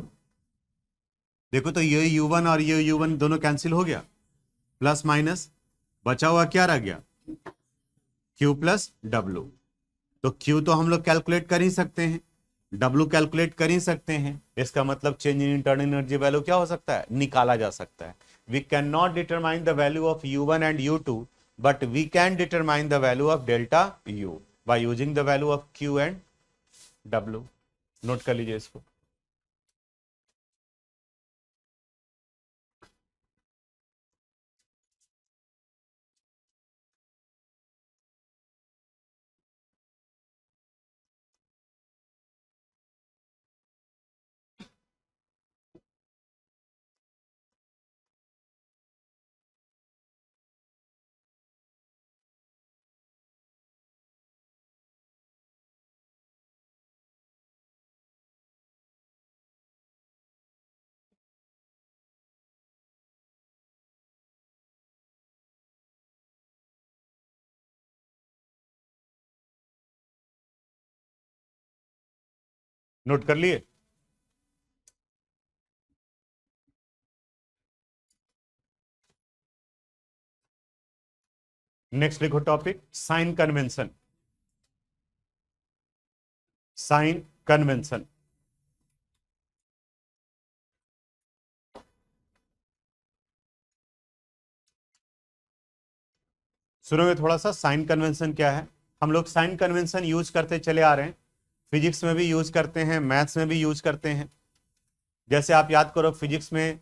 देखो तो ये U1 और ये U1 दोनों कैंसिल हो गया, प्लस माइनस बचा हुआ क्या रह गया? Q plus W. तो Q तो हम लोग कैलकुलेट कर ही सकते हैं, W कैलकुलेट कर ही सकते हैं, इसका मतलब change in internal energy value क्या हो सकता है? निकाला जा सकता है. We can not determine the value of U1 and U2, but we can determine the value of delta U by using the value of Q and W. Note कर लीजिए इसको. नोट कर लिए? नेक्स्ट लिखो topic sign convention. Sign convention. सुनोगे थोड़ा सा साइन कन्वेंशन क्या है? हम लोग साइन कन्वेंशन यूज करते चले आ रहे हैं, फिजिक्स में भी यूज करते हैं, मैथ्स में भी यूज करते हैं। जैसे आप याद करो, फिजिक्स में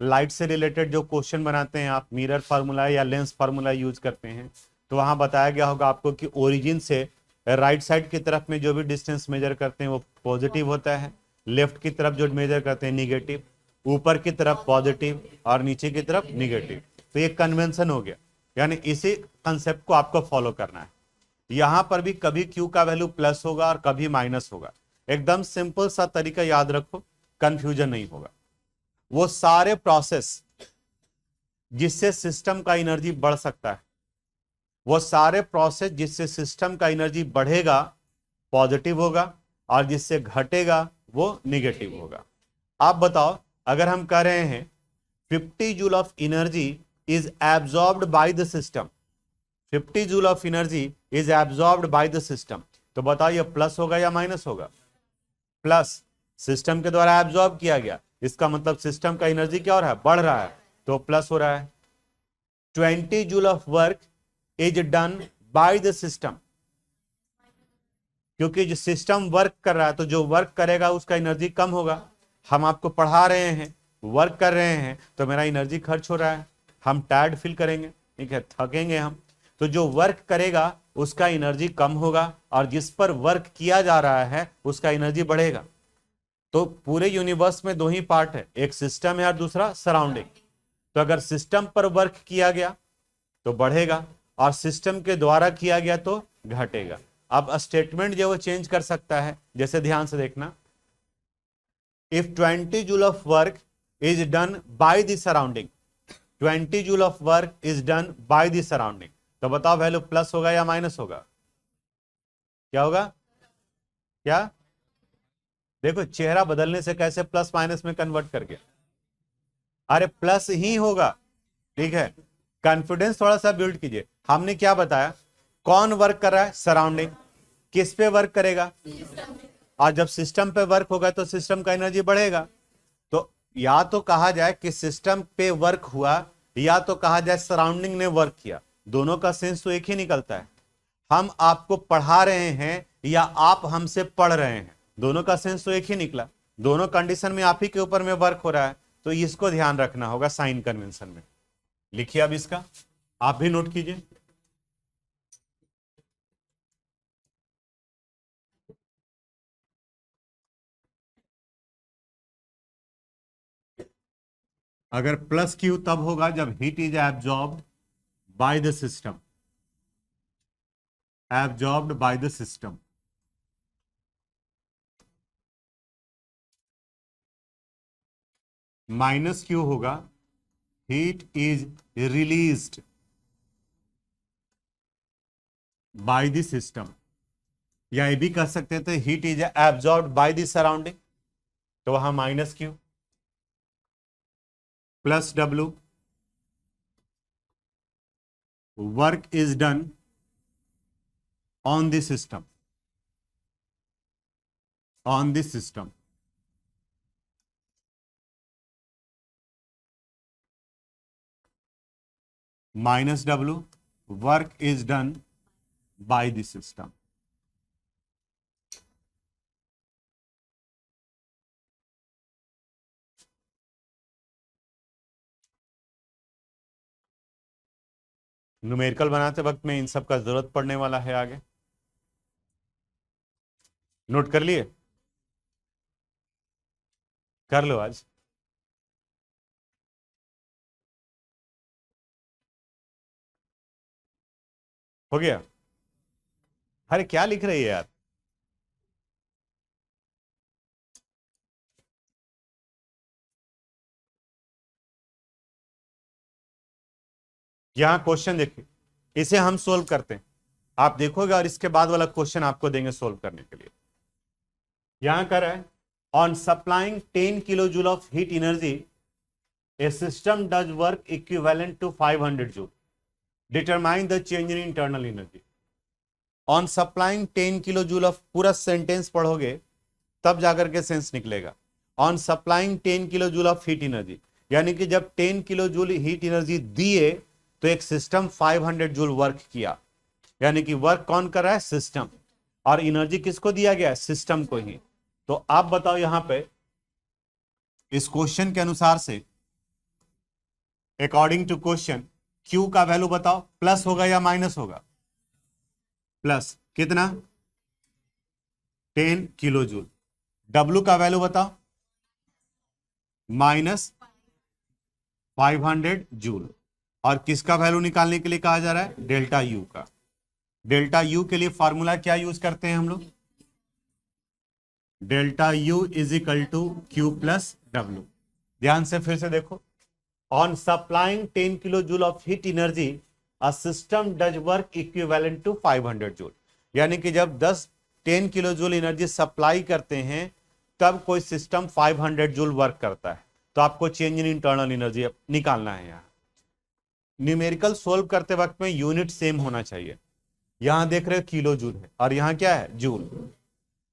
लाइट से रिलेटेड जो क्वेश्चन बनाते हैं आप, मिरर फार्मूला या लेंस फार्मूला यूज करते हैं, तो वहां बताया गया होगा आपको कि ओरिजिन से राइट साइड की तरफ में जो भी डिस्टेंस मेजर करते हैं वो पॉजिटिव होता है, लेफ्ट की तरफ जो मेजर करते हैं निगेटिव, ऊपर की तरफ पॉजिटिव और नीचे की तरफ निगेटिव। तो ये कन्वेंशन हो गया, यानी इसी कंसेप्ट को आपको फॉलो करना है। यहां पर भी कभी क्यू का वैल्यू प्लस होगा और कभी माइनस होगा। एकदम सिंपल सा तरीका याद रखो, कंफ्यूजन नहीं होगा। वो सारे प्रोसेस जिससे सिस्टम का एनर्जी बढ़ सकता है, वो सारे प्रोसेस जिससे सिस्टम का एनर्जी बढ़ेगा पॉजिटिव होगा, और जिससे घटेगा वो निगेटिव होगा। आप बताओ, अगर हम कह रहे हैं 50 joule of energy is absorbed by the system, 50 joule of energy is absorbed by the system, तो बताओ ये प्लस होगा या माइनस होगा? प्लस। सिस्टम के द्वारा एब्जॉर्ब किया गया, इसका मतलब सिस्टम का एनर्जी क्या हो रहा है? बढ़ रहा है, तो प्लस हो रहा है। 20 joule of work is done by the system, क्योंकि जो सिस्टम वर्क कर रहा है तो जो वर्क करेगा उसका एनर्जी कम होगा। हम आपको पढ़ा रहे हैं, वर्क कर रहे हैं, तो मेरा एनर्जी खर्च हो रहा है, हम टायर्ड फील करेंगे, ठीक है, थकेंगे हम। तो जो वर्क करेगा उसका एनर्जी कम होगा, और जिस पर वर्क किया जा रहा है उसका एनर्जी बढ़ेगा। तो पूरे यूनिवर्स में दो ही पार्ट है, एक सिस्टम है और दूसरा सराउंडिंग। तो अगर सिस्टम पर वर्क किया गया तो बढ़ेगा, और सिस्टम के द्वारा किया गया तो घटेगा। अब स्टेटमेंट जो वो चेंज कर सकता है, जैसे ध्यान से देखना, if 20 joule of work is done by the surrounding, 20 joule of work is done by the surrounding, तो बताओ वैल्यू प्लस होगा या माइनस होगा? क्या होगा? क्या? देखो चेहरा बदलने से कैसे प्लस माइनस में कन्वर्ट कर गया? अरे प्लस ही होगा, ठीक है। कॉन्फिडेंस थोड़ा सा बिल्ड कीजिए। हमने क्या बताया? कौन वर्क कर रहा है? सराउंडिंग। किस पे वर्क करेगा? और जब सिस्टम पे वर्क होगा तो सिस्टम का एनर्जी बढ़ेगा। तो या तो कहा जाए कि सिस्टम पे वर्क हुआ, या तो कहा जाए सराउंडिंग ने वर्क किया, दोनों का सेंस तो एक ही निकलता है। हम आपको पढ़ा रहे हैं या आप हमसे पढ़ रहे हैं, दोनों का सेंस तो एक ही निकला। दोनों कंडीशन में आप ही के ऊपर में वर्क हो रहा है, तो इसको ध्यान रखना होगा साइन कन्वेंशन में। लिखिए अब इसका, आप भी नोट कीजिए। अगर प्लस क्यू तब होगा जब heat is absorbed by the system, absorbed by the system. Minus Q होगा heat is released by the system, या ये भी कह सकते थे heat is absorbed by the surrounding, तो वहां minus Q, plus W, work is done on the system, on the system, minus W, work is done by the system. Numerical बनाते वक्त में इन सब का जरूरत पड़ने वाला है आगे। नोट कर लिए? कर लो आज। हो गया? अरे क्या लिख रही है यार? यहां क्वेश्चन देखिए, इसे हम सोल्व करते हैं, आप देखोगे, और इसके बाद वाला क्वेश्चन आपको देंगे सोल्व करने के लिए। यहां कर रहा है on supplying 10 kilo joule of heat energy a system does work equivalent to 500 joule, determine the change in internal energy. On supplying 10 kilo joule of, पूरा सेंटेंस पढ़ोगे तब जाकर के सेंस निकलेगा। On supplying 10 kilo joule of heat energy, यानी कि जब 10 किलो जूल हीट एनर्जी दिए तो एक सिस्टम 500 जूल वर्क किया, यानी कि वर्क कौन कर रहा है? सिस्टम। और एनर्जी किसको दिया गया? सिस्टम को ही। तो आप बताओ यहां पे इस क्वेश्चन के अनुसार से, अकॉर्डिंग टू क्वेश्चन, Q का वैल्यू बताओ, प्लस होगा या माइनस होगा? प्लस। कितना? 10 किलो जूल। W का वैल्यू बताओ, माइनस 500 जूल। और किसका वैल्यू निकालने के लिए कहा जा रहा है? डेल्टा U का। डेल्टा U के लिए फॉर्मूला क्या यूज करते हैं हम लोग? Delta U is equal to Q plus W। ध्यान से फिर से देखो, on supplying 10 kilo joule of heat energy a system does work equivalent to 500 joule, यानी कि जब 10 किलो जूल एनर्जी सप्लाई करते हैं तब कोई सिस्टम 500 जूल वर्क करता है। तो आपको चेंज इन इंटरनल एनर्जी निकालना है। यहाँ न्यूमेरिकल सोल्व करते वक्त में यूनिट सेम होना चाहिए। यहां देख रहे हो किलो जूल है और यहां क्या है? जूल।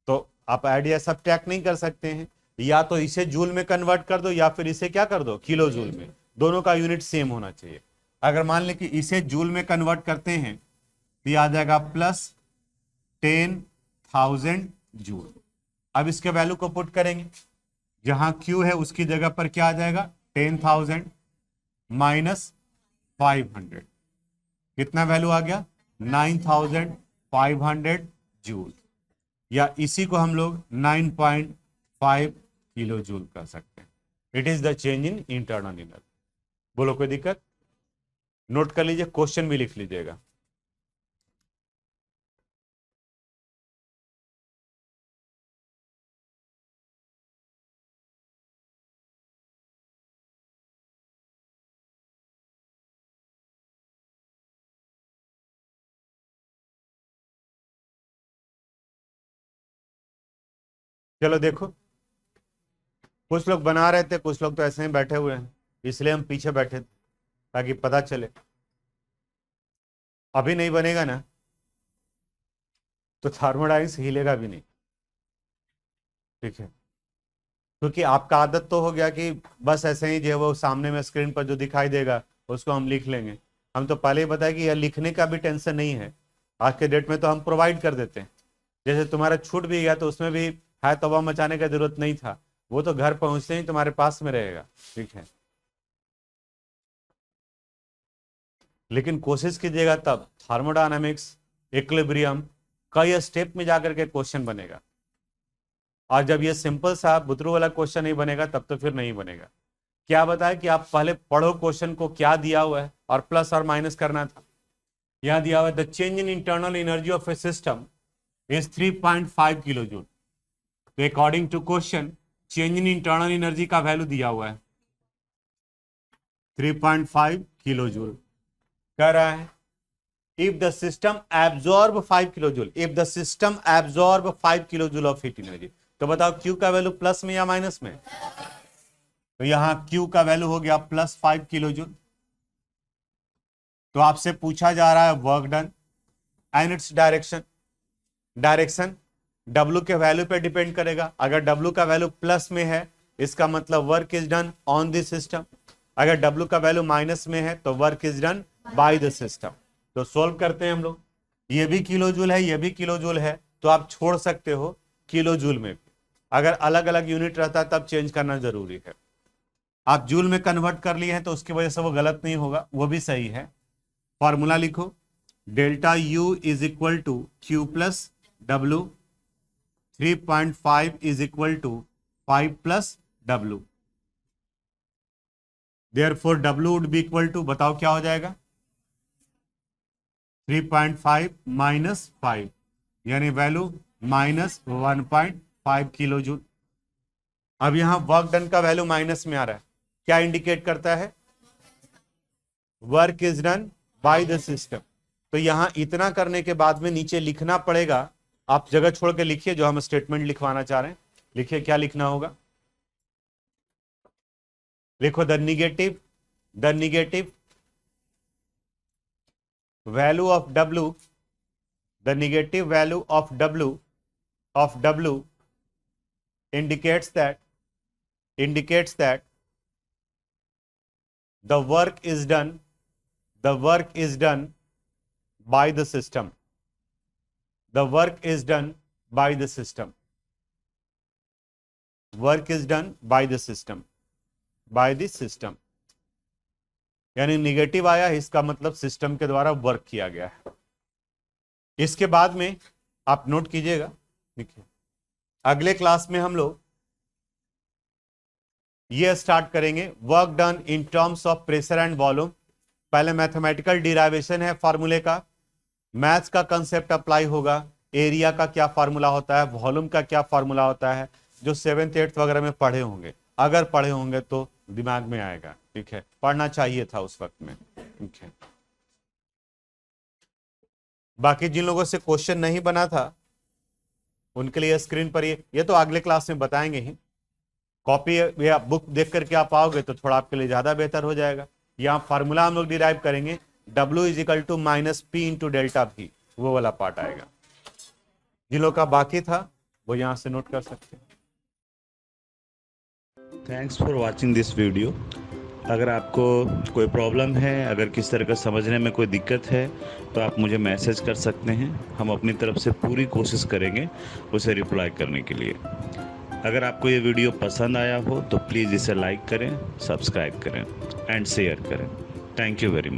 तो आप ऐड या सब्ट्रैक्ट नहीं कर सकते हैं, या तो इसे जूल में कन्वर्ट कर दो या फिर इसे क्या कर दो? किलो जूल में। दोनों का यूनिट सेम होना चाहिए। अगर मान लें कि इसे जूल में कन्वर्ट करते हैं तो आ जाएगा प्लस 10,000 जूल। अब इसके वैल्यू को पुट करेंगे, जहां Q है उसकी जगह पर क्या आ जाएगा? 10,000 माइनस 500, कितना वैल्यू आ गया? 9,500 जूल, या इसी को हम लोग 9.5 किलो जूल कर सकते हैं। It is the change in internal energy. बोलो कोई दिक्कत? नोट कर लीजिए, क्वेश्चन भी लिख लीजिएगा। चलो देखो, कुछ लोग बना रहे थे, कुछ लोग तो ऐसे ही बैठे हुए हैं, इसलिए हम पीछे बैठे थे ताकि पता चले। अभी नहीं बनेगा ना तो थर्मोडायनेमिक्स हिलेगा भी नहीं, ठीक है? क्योंकि आपका आदत तो हो गया कि बस ऐसे ही जो है वो सामने में स्क्रीन पर जो दिखाई देगा उसको हम लिख लेंगे। हम तो पहले ही बताया कि यह लिखने का भी टेंशन नहीं है, आज के डेट में तो हम प्रोवाइड कर देते हैं। जैसे तुम्हारा छूट भी गया तो उसमें भी है तवा मचाने का जरूरत नहीं था, वो तो घर पहुंचते ही तुम्हारे पास में रहेगा, ठीक है? लेकिन कोशिश कीजिएगा तब थर्मोडायनामिक्स, इक्विलिब्रियम, कई स्टेप में जाकर के क्वेश्चन बनेगा। और जब ये सिंपल सा बुतरू वाला क्वेश्चन नहीं बनेगा तब तो फिर नहीं बनेगा। क्या बताया कि आप पहले पढ़ो क्वेश्चन को, क्या दिया हुआ है और प्लस और माइनस करना था। यहां दिया हुआ है the change in internal energy of a system is 3.5 kilo joule. तो according to question change in internal energy का वैल्यू दिया हुआ है 3.5 किलो जूल। कह रहा है if the system absorb 5 kilo joule, if the system absorb 5 kilo joule of heat energy, तो बताओ Q का वैल्यू प्लस में या माइनस में? तो यहां Q का वैल्यू हो गया प्लस 5 किलो जूल। तो आपसे पूछा जा रहा है work done and its direction. Direction W के वैल्यू पे डिपेंड करेगा। अगर W का वैल्यू प्लस में है इसका मतलब work is done on this system, अगर W का वैल्यू माइनस में है तो work is done by the system. तो सोल्व करते हैं हम लोग, ये भी किलो जूल है, ये भी किलो जूल है, तो आप छोड़ सकते हो किलो जूल में भी। अगर अलग अलग यूनिट रहता है तब चेंज करना जरूरी है। आप जूल में कन्वर्ट कर लिए हैं तो उसकी वजह से वो गलत नहीं होगा, वो भी सही है। फॉर्मूला लिखो, delta U is equal to Q plus W, 3.5 is equal to 5 plus W। Therefore W would be equal to, बताओ क्या हो जाएगा? 3.5 माइनस 5, यानी वैल्यू माइनस 1.5 किलो जूल। अब यहां वर्क डन का वैल्यू माइनस में आ रहा है, क्या इंडिकेट करता है? Work is done by the system. तो यहां इतना करने के बाद में नीचे लिखना पड़ेगा आप जगह छोड़ के लिखिए जो हम स्टेटमेंट लिखवाना चाह रहे हैं। लिखिए, क्या लिखना होगा? लिखो the negative value of W, the negative value of W indicates that the work is done by the system. The work is done by the system. Work is done by the system. By the system. यानी निगेटिव आया, इसका मतलब सिस्टम के द्वारा वर्क किया गया है। इसके बाद में आप नोट कीजिएगा, देखिए अगले क्लास में हम लोग ये स्टार्ट करेंगे work done in terms of pressure and volume. पहले मैथमेटिकल डिराइवेशन है फार्मूले का, मैथ्स का कंसेप्ट अप्लाई होगा, एरिया का क्या फार्मूला होता है, वॉल्यूम का क्या फार्मूला होता है, जो 7th 8th वगैरह में पढ़े होंगे। अगर पढ़े होंगे तो दिमाग में आएगा, ठीक है, पढ़ना चाहिए था उस वक्त में, ठीक है। बाकी जिन लोगों से क्वेश्चन नहीं बना था उनके लिए स्क्रीन पर ये तो अगले क्लास में बताएंगे ही। कॉपी या बुक देख करके आप आओगे तो थोड़ा आपके लिए ज्यादा बेहतर हो जाएगा। यहाँ फार्मूला हम लोग डिराइव करेंगे, W = -P × डेल्टा V, वो वाला पार्ट आएगा। जिन लोगों का बाकी था वो यहाँ से नोट कर सकते हैं। Thanks for watching this video. अगर आपको कोई प्रॉब्लम है, अगर किस तरह का समझने में कोई दिक्कत है तो आप मुझे मैसेज कर सकते हैं। हम अपनी तरफ से पूरी कोशिश करेंगे उसे रिप्लाई करने के लिए। अगर आपको ये वीडियो पसंद आया हो तो प्लीज़ इसे लाइक करें, सब्सक्राइब करें एंड शेयर करें। Thank you very much.